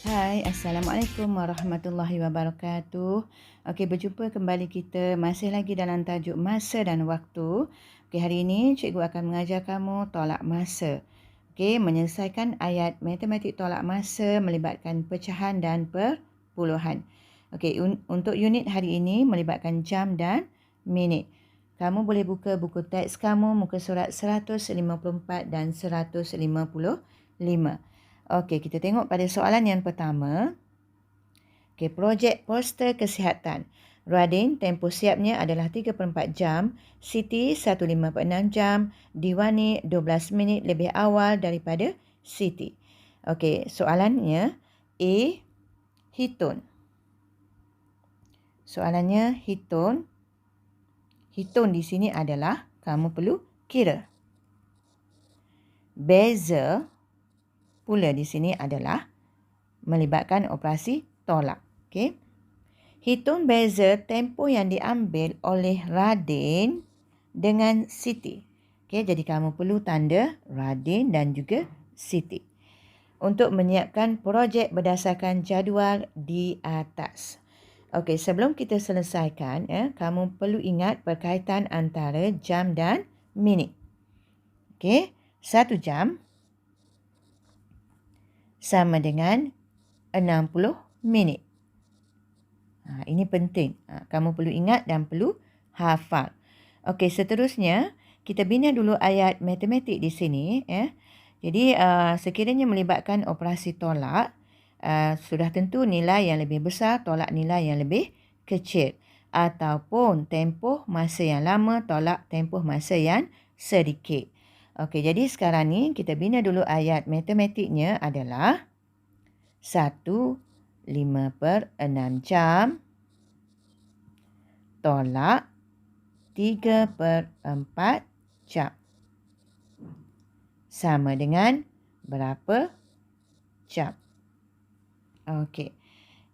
Hai, Assalamualaikum warahmatullahi wabarakatuh. Okey, berjumpa kembali kita masih lagi dalam tajuk masa dan waktu. Okey, hari ini cikgu akan mengajar kamu tolak masa. Okey, menyelesaikan ayat matematik tolak masa melibatkan pecahan dan perpuluhan. Okey, untuk unit hari ini melibatkan jam dan minit. Kamu boleh buka buku teks kamu muka surat 154 dan 155. Okey, kita tengok pada soalan yang pertama. Okey, projek poster kesihatan. Radin, tempoh siapnya adalah 3/4 jam. Siti 1.56 jam. Diwani 12 minit lebih awal daripada Siti. Okey, soalannya A. Hitung. Soalannya hitung. Hitung di sini adalah kamu perlu kira. Beza pula di sini adalah melibatkan operasi tolak. Okey. Hitung beza tempoh yang diambil oleh Radin dengan Siti. Okey, jadi kamu perlu tanda Radin dan juga Siti untuk menyiapkan projek berdasarkan jadual di atas. Okey, sebelum kita selesaikan, kamu perlu ingat perkaitan antara jam dan minit. Okey, 1 jam sama dengan 60 minit. Ini penting. Kamu perlu ingat dan perlu hafal. Okey, seterusnya kita bina dulu ayat matematik di sini. Jadi, sekiranya melibatkan operasi tolak, sudah tentu nilai yang lebih besar tolak nilai yang lebih kecil. Ataupun tempoh masa yang lama tolak tempoh masa yang sedikit. Okey, jadi sekarang ni kita bina dulu ayat matematiknya adalah 1 5/6 jam tolak 3/4 jam. Sama dengan berapa jam? Okey.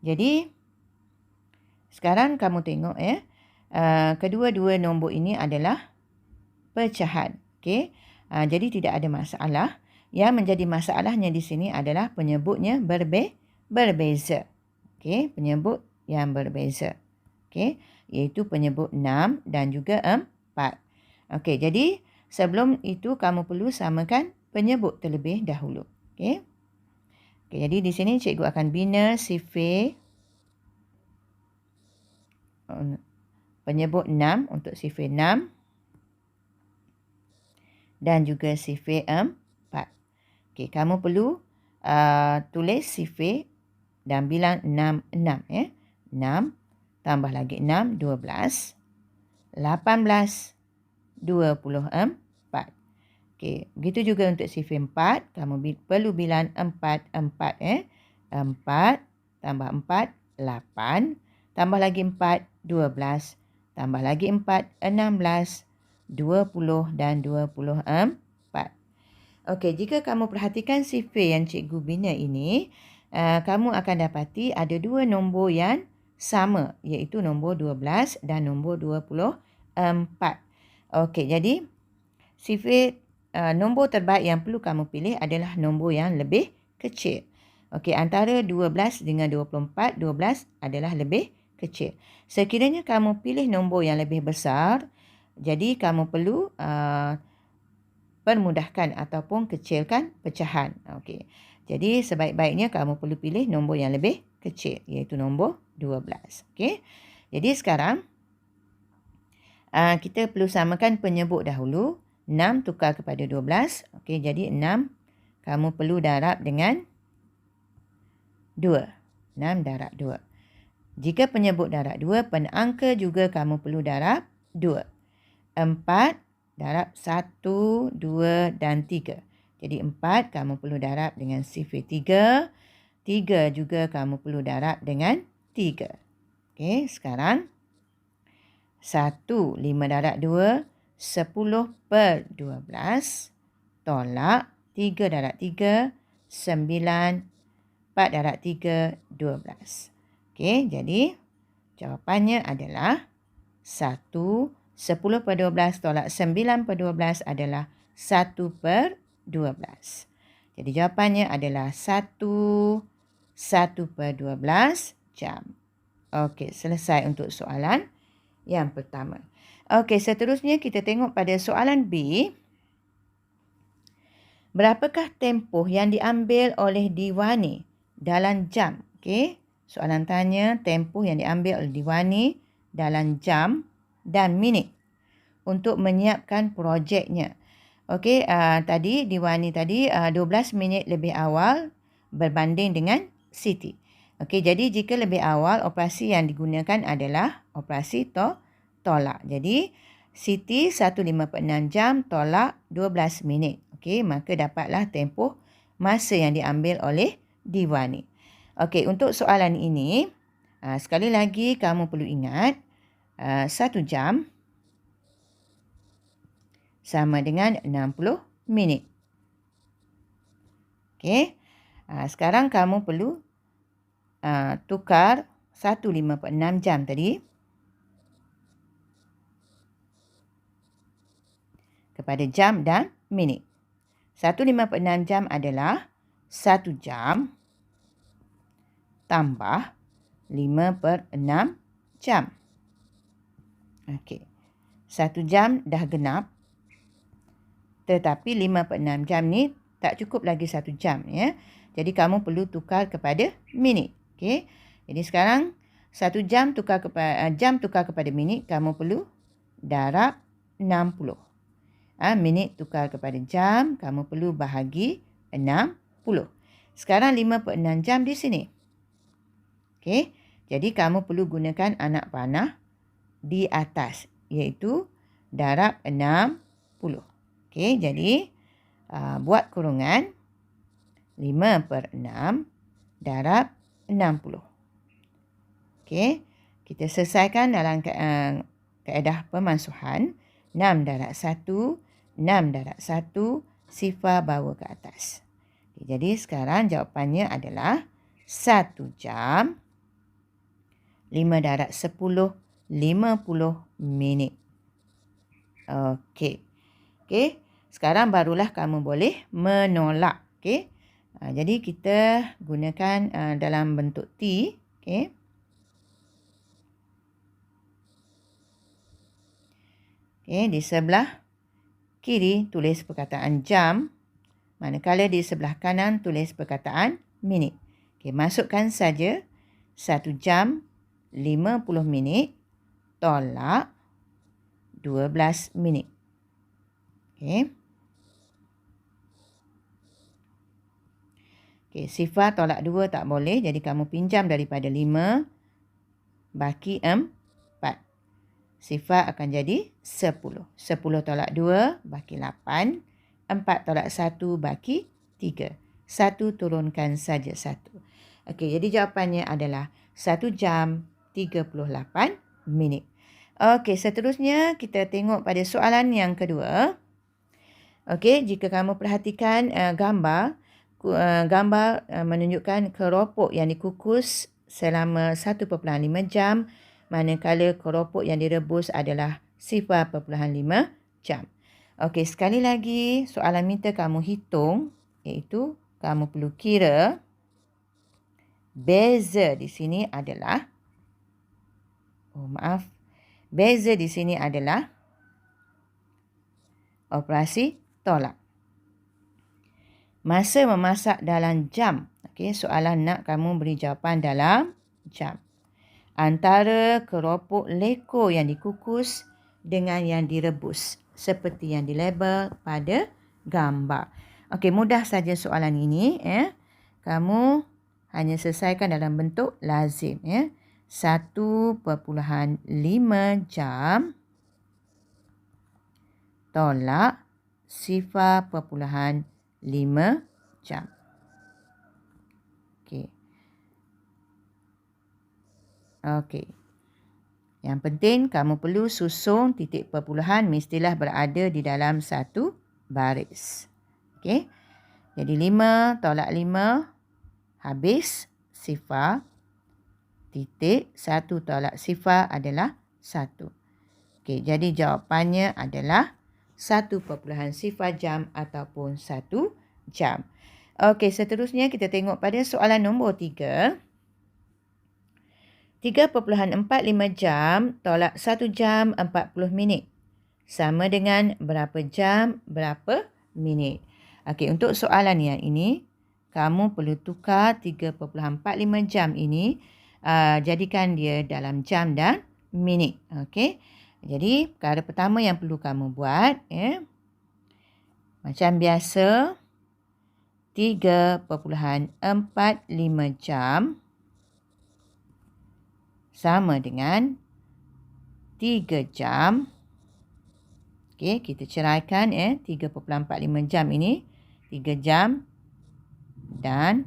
Jadi, sekarang kamu tengok kedua-dua nombor ini adalah pecahan. Okey. Jadi tidak ada masalah. Yang menjadi masalahnya di sini adalah penyebutnya berbeza. Okey, penyebut yang berbeza. Okey, iaitu penyebut 6 dan juga 4. Okey, jadi sebelum itu kamu perlu samakan penyebut terlebih dahulu. Okey. Okey, jadi di sini cikgu akan bina sifir penyebut 6 untuk sifir 6 dan juga sifir 4. Okey, kamu perlu tulis sifir dan bilang 6, 6. 6 tambah lagi 6, 12. 18, 24. Okey, begitu juga untuk sifir 4. Kamu perlu bilang 4, 4. 4 tambah 4, 8. Tambah lagi 4, 12. Tambah lagi 4, 16. 20 dan 24. Okey, jika kamu perhatikan sifir yang cikgu bina ini, kamu akan dapati ada dua nombor yang sama, iaitu nombor 12 dan nombor 24. Okey, jadi sifir nombor terbaik yang perlu kamu pilih adalah nombor yang lebih kecil. Okey, antara 12 dengan 24, 12 adalah lebih kecil. Sekiranya kamu pilih nombor yang lebih besar, jadi kamu perlu permudahkan ataupun kecilkan pecahan. Okey. Jadi sebaik-baiknya kamu perlu pilih nombor yang lebih kecil, iaitu nombor 12. Okey. Jadi sekarang kita perlu samakan penyebut dahulu. 6 tukar kepada 12. Okey, jadi 6 kamu perlu darab dengan 2. 6 darab 2. Jika penyebut darab 2, penangka juga kamu perlu darab 2. 4 darab 1, 2 dan 3. Jadi 4 kamu perlu darab dengan sifir 3. 3 juga kamu perlu darab dengan 3. Okey, sekarang 1, 5 darab 2, 10/12 tolak 3 darab 3, 9, 4 darab 3, 12. Okey, jadi jawapannya adalah 1, 10/12 tolak 9/12 adalah 1/12. Jadi jawapannya adalah 1, 1/12 jam. Okey, selesai untuk soalan yang pertama. Okey, seterusnya kita tengok pada soalan B. Berapakah tempoh yang diambil oleh Diwani dalam jam? Okey, soalan tanya tempoh yang diambil oleh Diwani dalam jam dan minit untuk menyiapkan projeknya. Okey, tadi Diwani tadi 12 minit lebih awal berbanding dengan Siti. Okey, jadi jika lebih awal, operasi yang digunakan adalah operasi tolak. Jadi, Siti 1.56 jam tolak 12 minit. Okey, maka dapatlah tempoh masa yang diambil oleh Diwani. Okey, untuk soalan ini, sekali lagi kamu perlu ingat, 1 jam sama dengan 60 minit. Okey, sekarang kamu perlu tukar 1.56 jam tadi kepada jam dan minit. 1.56 jam adalah 1 jam tambah 5/6 jam. Okey, 1 jam dah genap. Tetapi 5/6 jam ni tak cukup lagi 1 jam. Ya. Jadi kamu perlu tukar kepada minit. Okey. Jadi sekarang 1 jam tukar kepada minit, kamu perlu darab 60. Minit tukar kepada jam, kamu perlu bahagi 60. Sekarang 5/6 jam di sini. Okey. Jadi kamu perlu gunakan anak panah di atas, iaitu darab 60. Okey, jadi buat kurungan 5/6 darab 60. Okey, kita selesaikan dalam kaedah pemansuhan. 6 darab 1, 6 darab 1, sifar bawa ke atas. Okay, jadi sekarang jawapannya adalah 1 jam 5 darab 10, 50 minit. Okey. Okey, sekarang barulah kamu boleh menolak. Okey. Jadi kita gunakan dalam bentuk T. Okey. Okey, di sebelah kiri tulis perkataan jam, manakala di sebelah kanan tulis perkataan minit. Okey, masukkan saja 1 jam 50 minit tolak 12 minit. Okey. Okey, sifar tolak 2 tak boleh, jadi kamu pinjam daripada 5 baki 4. Sifar akan jadi 10. 10 tolak 2 baki 8. 4 tolak 1 baki 3. 1 turunkan saja 1. Okey, jadi jawapannya adalah 1 jam 38 minit. Okey, seterusnya kita tengok pada soalan yang kedua. Okey, jika kamu perhatikan gambar menunjukkan keropok yang dikukus selama 1.5 jam, manakala keropok yang direbus adalah 0.5 jam. Okey, sekali lagi soalan minta kamu hitung, iaitu kamu perlu kira beza di sini adalah beza di sini adalah operasi tolak. Masa memasak dalam jam. Okey, soalan nak kamu beri jawapan dalam jam. Antara keropok leko yang dikukus dengan yang direbus, seperti yang dilabel pada gambar. Okey, mudah saja soalan ini. Kamu hanya selesaikan dalam bentuk lazim. 1.5 jam tolak 0.5 jam. Okey. Okey. Yang penting kamu perlu susun titik perpuluhan mestilah berada di dalam satu baris. Okey. Jadi 5 tolak 5 habis 0. Titik 1 tolak 0 adalah 1. Okey, jadi jawapannya adalah 1.0 jam ataupun 1 jam. Okey, seterusnya kita tengok pada soalan nombor 3. 3.45 jam tolak 1 jam 40 minit. Sama dengan berapa jam, berapa minit. Okey, untuk soalan yang ini, kamu perlu tukar 3.45 jam ini, jadikan dia dalam jam dan minit. Okey, jadi perkara pertama yang perlu kamu buat, macam biasa, 3.45 jam sama dengan 3 jam. Okey, kita ceraikan 3.45 jam ini 3 jam dan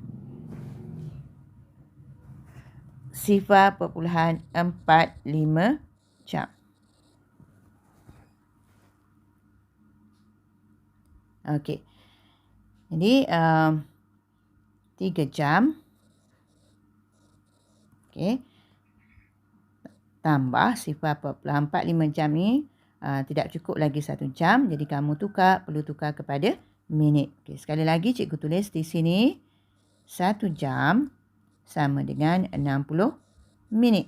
0.45 jam. Okey. Jadi 3 jam. Okey. Tambah 0.45 jam ni tidak cukup lagi 1 jam. Jadi kamu perlu tukar kepada minit. Okey, sekali lagi cikgu tulis di sini 1 jam sama dengan 60 minit.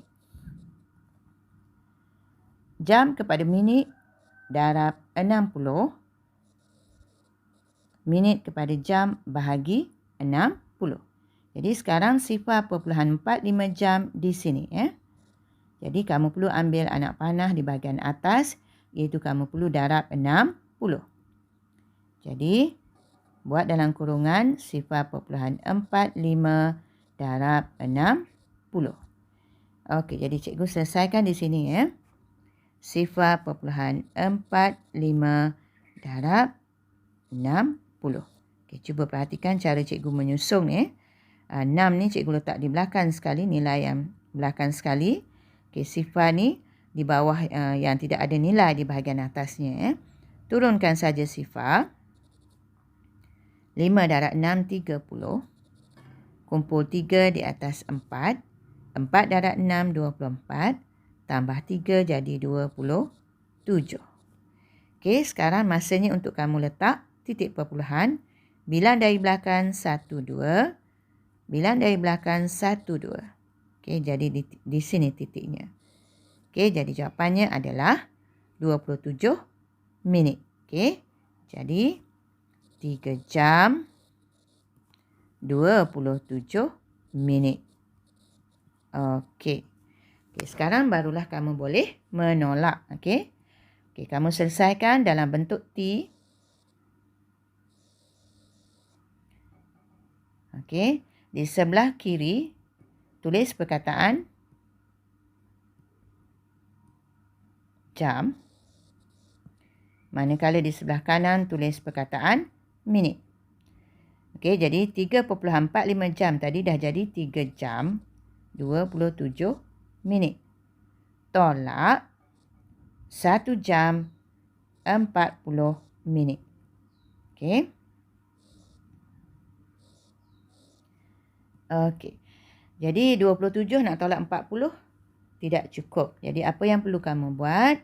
Jam kepada minit darab 60. Minit kepada jam bahagi 60. Jadi sekarang 0.45 jam di sini. Jadi kamu perlu ambil anak panah di bahagian atas, iaitu kamu perlu darab 60. Jadi buat dalam kurungan 0.45 darab 60. Okey, jadi cikgu selesaikan di sini 0.45 darab 60. Okey, cuba perhatikan cara cikgu menyusun 6 ni cikgu letak di belakang sekali, nilai yang belakang sekali. Okey, sifar ni di bawah yang tidak ada nilai di bahagian atasnya. Turunkan saja sifar. 5 darab 6, 30. Kumpul 3 di atas 4. 4 darab 6, 24. Tambah 3 jadi 27. Okey, sekarang masanya untuk kamu letak titik perpuluhan. Bilang dari belakang 1, 2. Bilang dari belakang 1, 2. Okey, jadi di sini titiknya. Okey, jadi jawapannya adalah 27 minit. Okey, jadi 3 jam 27 minit. Okey. Okey, sekarang barulah kamu boleh menolak. Okey. Okey, kamu selesaikan dalam bentuk T. Okey, di sebelah kiri tulis perkataan jam. Manakala di sebelah kanan tulis perkataan minit. Okey, jadi 3.45 jam tadi dah jadi 3 jam 27 minit. Tolak 1 jam 40 minit. Okey. Okey. Jadi 27 nak tolak 40 tidak cukup. Jadi apa yang perlu kamu buat?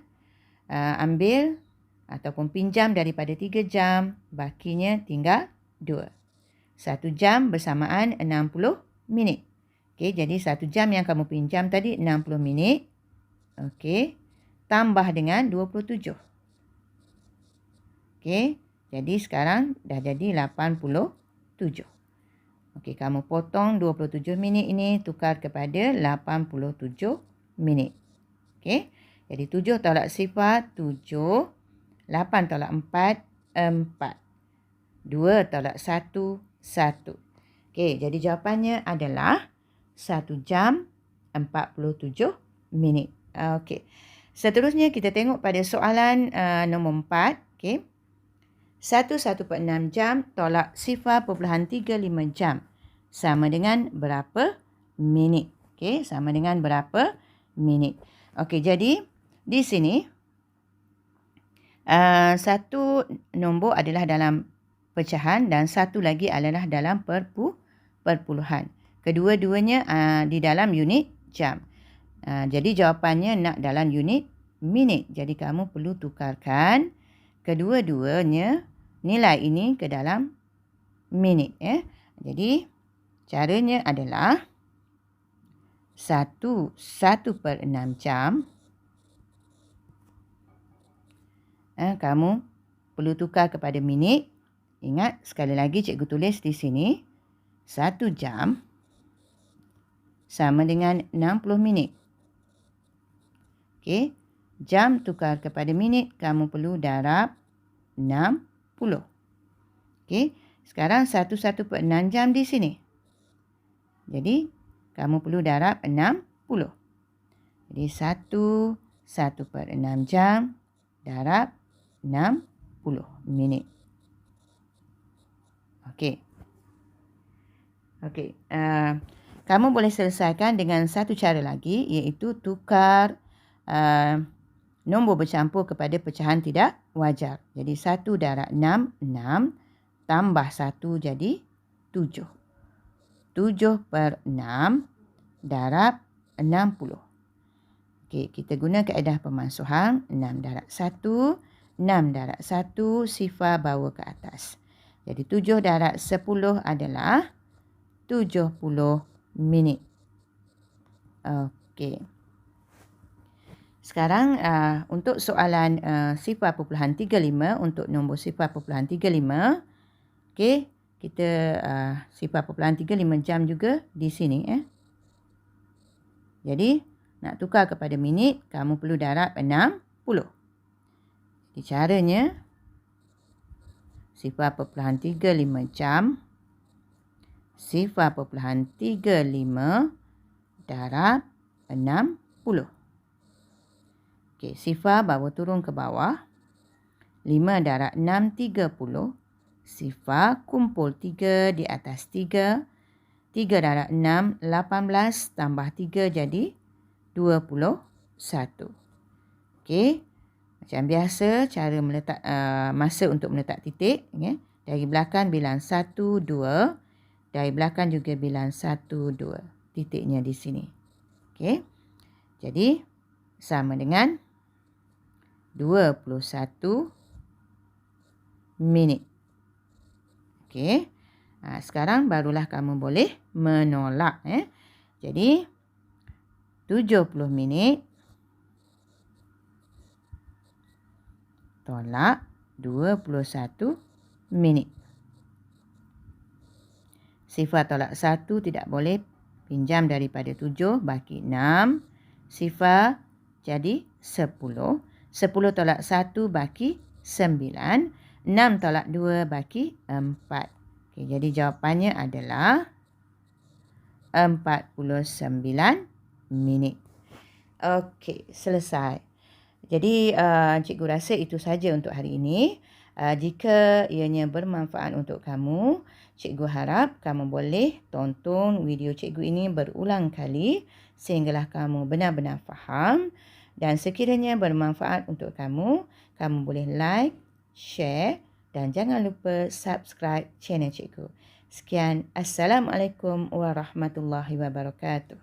Ambil ataupun pinjam daripada 3 jam, bakinya tinggal 2. 1 jam bersamaan 60 minit. Okey, jadi 1 jam yang kamu pinjam tadi 60 minit. Okey, tambah dengan 27. Okey, jadi sekarang dah jadi 87. Okey, kamu potong 27 minit ini tukar kepada 87 minit. Okey, jadi 7 tolak 0, 7. 8 tolak 4, 4. 2 tolak 1, 1. Okey, jadi jawapannya adalah 1 jam 47 minit. Okey, seterusnya kita tengok pada soalan nombor 4. Okey. 1.6 jam tolak 0.35 jam. Sama dengan berapa minit? Okey, sama dengan berapa minit? Okey, jadi di sini satu nombor adalah dalam pecahan dan satu lagi adalah dalam perpuluhan. Kedua-duanya di dalam unit jam. Jadi jawapannya nak dalam unit minit. Jadi kamu perlu tukarkan kedua-duanya nilai ini ke dalam minit. Jadi, caranya adalah 1/6 jam. Kamu perlu tukar kepada minit. Ingat, sekali lagi cikgu tulis di sini. 1 jam sama dengan 60 minit. Okey. Jam tukar kepada minit, kamu perlu darab 60. Okey. Sekarang 1/6 jam di sini. Jadi, kamu perlu darab 60. Jadi, 1/6 jam darab 60 minit. Okey. Okey. Kamu boleh selesaikan dengan satu cara lagi, iaitu tukar nombor bercampur kepada pecahan tidak wajar. Jadi 1 darab 6, 6 tambah 1 jadi 7. 7/6 darab 60. Okey, kita guna kaedah pemansuhan. 6 darab 1, 6 darab 1, sifar bawa ke atas. Jadi 7 darab 10 adalah 70 minit. Okey. Sekarang untuk soalan 0.35 untuk nombor 0.35. Okey, kita 0.35 jam juga di sini. Jadi, nak tukar kepada minit, kamu perlu darab 60. Jadi, caranya 0.35 jam 0.35 darab 60. Okey, sifar bawa turun ke bawah. 5 darab 6, 30. Sifar kumpul 3 di atas 3. 3 darab 6, 18 tambah 3 jadi 21. Okey. Macam biasa, cara meletak masa untuk meletak titik. Dari belakang bilang 1, 2. Dari belakang juga bilang 1, 2. Titiknya di sini. Okey. Jadi, sama dengan 21 minit. Okey. Sekarang barulah kamu boleh menolak. Jadi, 70 minit tolak 21 minit. Sifar tolak 1 tidak boleh pinjam daripada 7 baki 6. Sifar jadi 10. 10 tolak 1 baki 9. 6 tolak 2 baki 4. Okey, jadi jawapannya adalah 49 minit. Okey, selesai. Jadi, cikgu rasa itu saja untuk hari ini. Jika ianya bermanfaat untuk kamu, cikgu harap kamu boleh tonton video cikgu ini berulang kali sehinggalah kamu benar-benar faham. Dan sekiranya bermanfaat untuk kamu, kamu boleh like, share dan jangan lupa subscribe channel cikgu. Sekian, Assalamualaikum warahmatullahi wabarakatuh.